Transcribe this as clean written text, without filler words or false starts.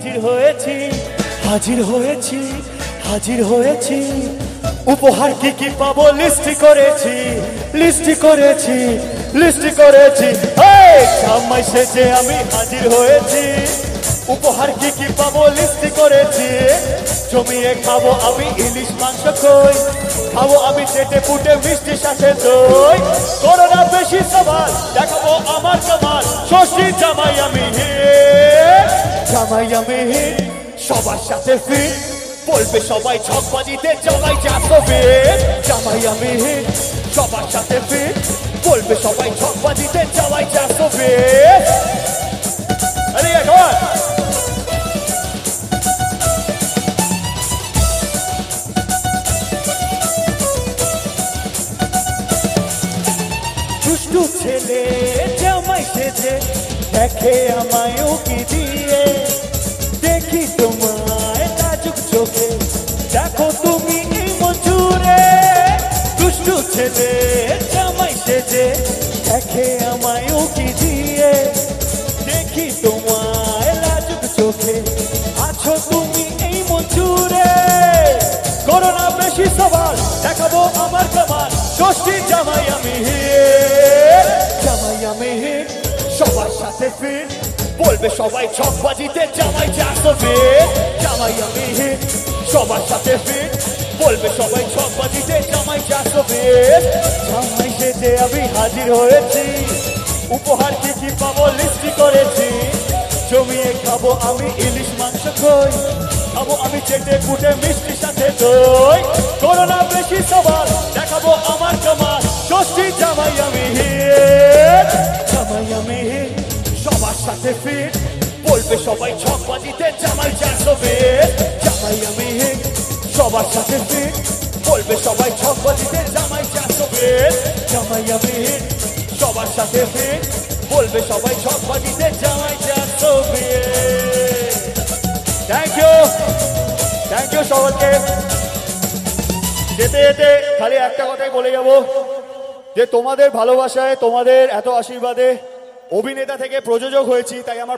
হাজির হয়েছি, হাজির হয়েছি, হাজির হয়েছি। উপহার কি কি পাবো লিস্ট করেছি, লিস্ট করেছি, লিস্ট করেছি। জামাই সেজে আমি হাজির হয়েছি, উপহার কি কি পাবো লিস্ট করেছি। জমিয়ে খাবো আমি ইলিশ মাংস কই, খাবো আমি চেটে পুটে মিষ্টির সাথে দই। করোনা বেশি সবার দেখাবো আমার কামাল, ষষ্ঠী জামাই আমি হিট, জামাই আমি হিট, সবার সাথে ফিট। বলবে সবাই ছকবাজিতে জামাই চারশো ফিট, জামাই আমি হিট, সবার সাথে ফিট। বলবে সবাই ছকবাজিতে জামাই চারশো ফিট। দুষ্টু ছেলে জামাই সেজে দেখে আমায় উকি দিয়ে, দেখি তোমায় লাজুক চোখে, দেখো তুমি এই মজুরে। দুষ্টু ছেলে জামাই সেজে দেখে আমায় উকি দিয়ে, দেখি তোমায় লাজুক চোখে, আছো তুমি এই মজুরে। করোনা বেশি সবার দেখাবো আমার কামাল, ষষ্ঠী জামাই আমি হিট, জামাই আমি হিট, সবার সাথে ফিট। বলবে সবাই ছকবাজিতে জামাই চারশো ফিট, জামাই আমি হিট, সবার সাথে ফিট। বলবে সবাই ছকবাজিতে জামাই চারশো ফিট। জামাই সেজে আমি হাজির হয়েছি, উপহার কি কি পাবো লিস্ট করেছি। জমিয়ে খাবো আমি ইলিশ মাংস কই, খাবো আমি চেটে পুটে মিষ্টির সাথে দই। করোনা বেশি সবার দেখাবো আমার কামাল, ষষ্ঠী জামাই আমি হিট, জামাই আমি হিট, সবার সাথে ফিট। বলবে সবাই ছকবাজিতে জামাই চারশো ফিট, জামাই আমি হিট, সবার সাথে ফিট। বলবে সবাই ছকবাজিতে জামাই চারশো ফিট, জামাই আমি হিট, সবার সাথে ফিট। বলবে সবাই ছকবাজিতে জামাই চারশো feet. Thank you, thank you সবাইকে। যেতে যেতে খালি একটা কথাই বলে যাব যে তোমাদের ভালোবাসায়, তোমাদের এত আশীর্বাদে অভিনেতা থেকে প্রযোজক হয়েছি, তাই আমার